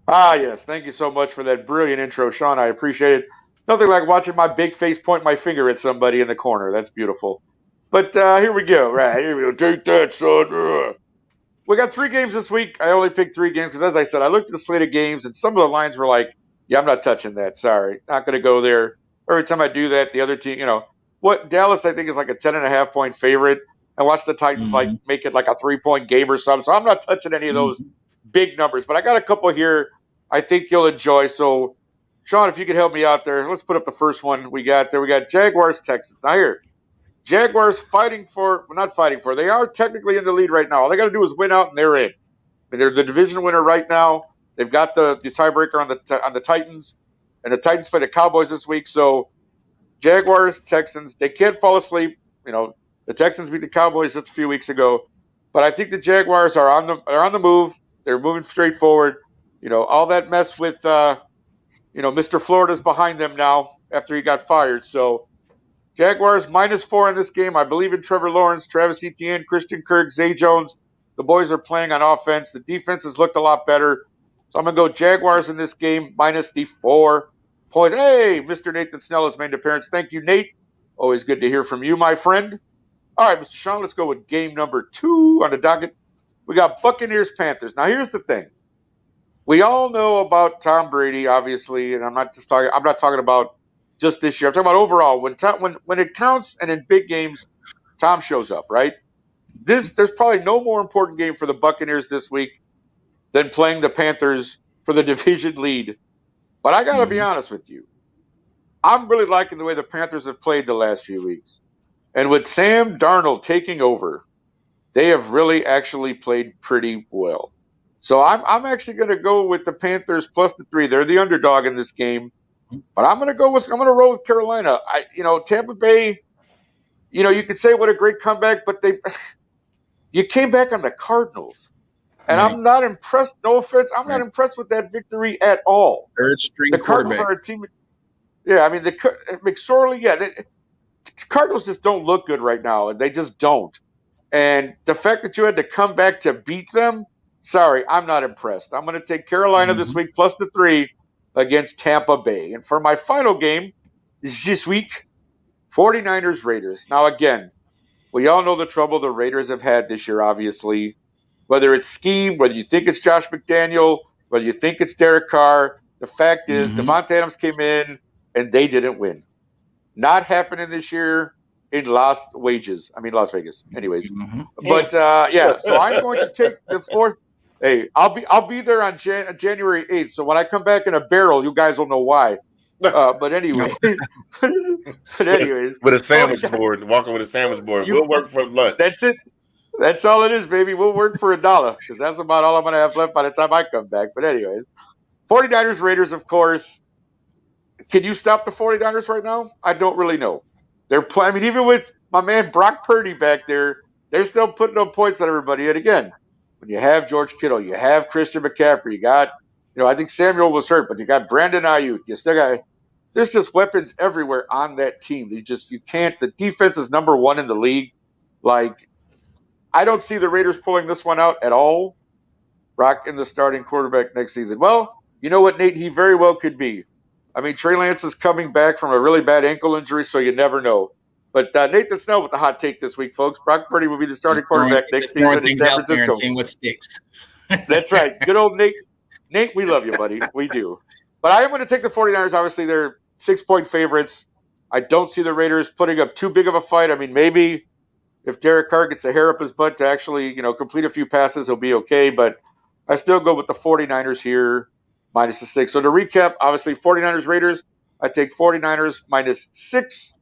Ah, yes. Thank you so much for that brilliant intro, Sean. I appreciate it. Nothing like watching my big face point my finger at somebody in the corner. That's beautiful. But here we go. Right, here we go. Take that, son. We got 3 games this week. I only picked 3 games because, as I said, I looked at the slate of games and some of the lines were like, yeah, I'm not touching that. Sorry. Not going to go there. Every time I do that, the other team, what Dallas, I think, is like a 10.5 point favorite. I watch the Titans like Mm-hmm. make it like a 3 point game or something. So I'm not touching any of those Mm-hmm. big numbers, but I got a couple here I think you'll enjoy. So, Sean, if you could help me out there, let's put up the first one we got there. We got Jaguars, Texans. Now, here, Jaguars fighting for, well, not fighting for, they are technically in the lead right now. All they got to do is win out and they're in. I mean, they're the division winner right now. They've got the tiebreaker on the Titans, and the Titans play the Cowboys this week. So Jaguars, Texans, they can't fall asleep. You know, the Texans beat the Cowboys just a few weeks ago, but I think the Jaguars are on the move. They're moving straight forward. All that mess with Mr. Florida's behind them now after he got fired. So Jaguars -4 in this game. I believe in Trevor Lawrence, Travis Etienne, Christian Kirk, Zay Jones. The boys are playing on offense. The defense has looked a lot better. So I'm going to go Jaguars in this game -4 points. Hey, Mr. Nathan Snell has made an appearance. Thank you, Nate. Always good to hear from you, my friend. All right, Mr. Sean, let's go with game number 2 on the docket. We got Buccaneers Panthers. Now, here's the thing. We all know about Tom Brady, obviously, and I'm not talking about just this year. I'm talking about overall. When it counts and in big games, Tom shows up, right? There's probably no more important game for the Buccaneers this week than playing the Panthers for the division lead. But I got to be Mm-hmm. honest with you. I'm really liking the way the Panthers have played the last few weeks. And with Sam Darnold taking over, they have really actually played pretty well. So I'm actually going to go with the Panthers +3. They're the underdog in this game, but I'm going to roll with Carolina. Tampa Bay. You could say what a great comeback, but you came back on the Cardinals, and Right. I'm not impressed. No offense, I'm not Right. impressed with that victory at all. Third string The Cardinals quarterback. are a team. Yeah, I mean the McSorley. Yeah, the Cardinals just don't look good right now. They just don't. And the fact that you had to come back to beat them, sorry, I'm not impressed. I'm going to take Carolina this Mm-hmm. week +3 against Tampa Bay. And for my final game this week, 49ers Raiders. Now, again, we all know the trouble the Raiders have had this year, obviously. Whether it's scheme, whether you think it's Josh McDaniel, whether you think it's Derek Carr, the fact is Mm-hmm. Devontae Adams came in and they didn't win. Not happening this year in Las Vegas. Anyways, Mm-hmm. but yeah, so I'm going to take the fourth. Hey, I'll be there on January 8th. So when I come back in a barrel, you guys will know why. But anyway, but with a, anyways, with a forty. sandwich board, walking with a sandwich board. You We'll work for lunch. that's it. That's all it is, baby. We'll work for $1 because that's about all I'm going to have left by the time I come back. But anyways, 49ers Raiders, of course. Can you stop the 49ers right now? I don't really know. They're playing. I mean, even with my man Brock Purdy back there, they're still putting up points on everybody. And again, when you have George Kittle, you have Christian McCaffrey, you got, I think Samuel was hurt, but you got Brandon Ayuk. You still got. There's just weapons everywhere on that team. You can't. The defense is number 1 in the league. Like, I don't see the Raiders pulling this one out at all. Brock in the starting quarterback next season. Well, you know what, Nate? He very well could be. I mean, Trey Lance is coming back from a really bad ankle injury, so you never know. But Nathan Snell with the hot take this week, folks. Brock Purdy will be the starting quarterback next Just throwing season in things San out there and Francisco. seeing what sticks. That's right. Good old Nate. Nate, we love you, buddy. We do. But I am going to take the 49ers. Obviously, they're 6-point favorites. I don't see the Raiders putting up too big of a fight. I mean, maybe if Derek Carr gets a hair up his butt to actually, complete a few passes, he'll be okay. But I still go with the 49ers here, -6. So to recap, obviously 49ers Raiders. I take 49ers -6.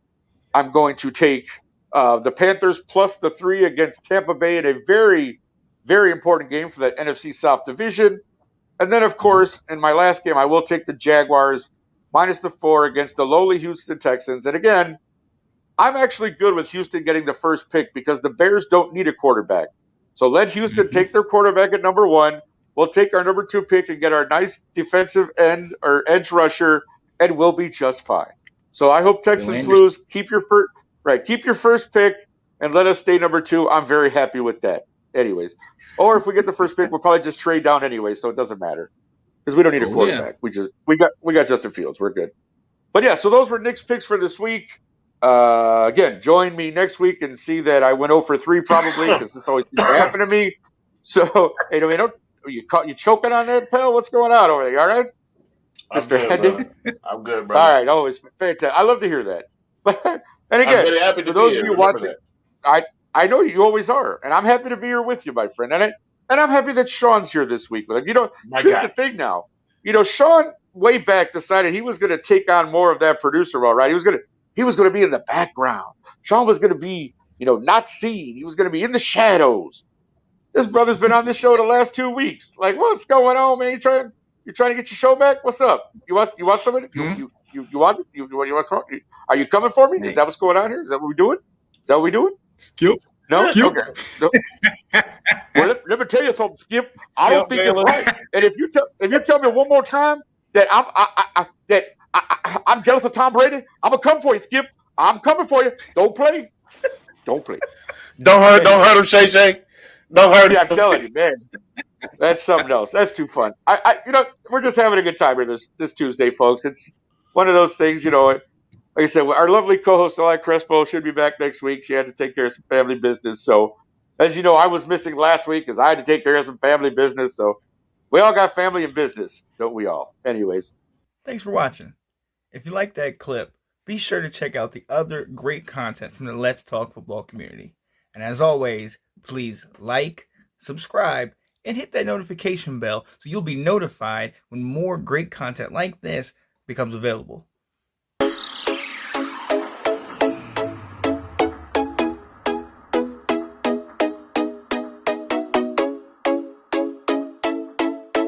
I'm going to take the Panthers +3 against Tampa Bay in a very, very important game for that NFC South division. And then, of course, in my last game, I will take the Jaguars -4 against the lowly Houston Texans. And again, I'm actually good with Houston getting the first pick because the Bears don't need a quarterback. So let Houston Mm-hmm. take their quarterback at number 1. We'll take our number 2 pick and get our nice defensive end or edge rusher, and we'll be just fine. So I hope Texans lose. Keep your first pick, and let us stay number 2. I'm very happy with that. Anyways, or if we get the first pick, we'll probably just trade down anyway, so it doesn't matter. because we don't need a quarterback. Yeah. We got Justin Fields. We're good. But yeah, so those were Nick's picks for this week. Again, join me next week and see that I went 0 for 3 probably, because this always used to happen to me. So, hey, you choking on that, pal? What's going on over there? You all right? Mr. Hendon? I'm good, brother. All right, always fantastic. I love to hear that. But and again, I'm very happy to for those be of here. you watching, I know you always are, and I'm happy to be here with you, my friend. And I'm happy that Sean's here this week with him. Here's the thing now. Sean way back decided he was going to take on more of that producer role, right? He was going to be in the background. Sean was going to be, not seen. He was going to be in the shadows. This brother's been on this show the last 2 weeks. Like, what's going on, man? You trying to get your show back? What's up? You want somebody? You want it? You want? Are you coming for me? Is that what's going on here? Is that what we're doing? Skip. No. Skip. Okay. No. Well, let me tell you something, Skip. I don't think that's right. And if you tell me one more time that I'm jealous of Tom Brady, I'm gonna come for you, Skip. I'm coming for you. Don't play. Don't hurt him, Shay Shay. Don't hurt him. Yeah, I'm telling you, man. That's something else. That's too fun. We're just having a good time here this Tuesday, folks. It's one of those things, like I said, our lovely co-host, Eli Crespo, should be back next week. She had to take care of some family business. So, as you know, I was missing last week because I had to take care of some family business. So, we all got family and business, don't we all? Anyways. Thanks for watching. If you like that clip, be sure to check out the other great content from the Let's Talk Football community. And as always, please like, subscribe, and hit that notification bell so you'll be notified when more great content like this becomes available.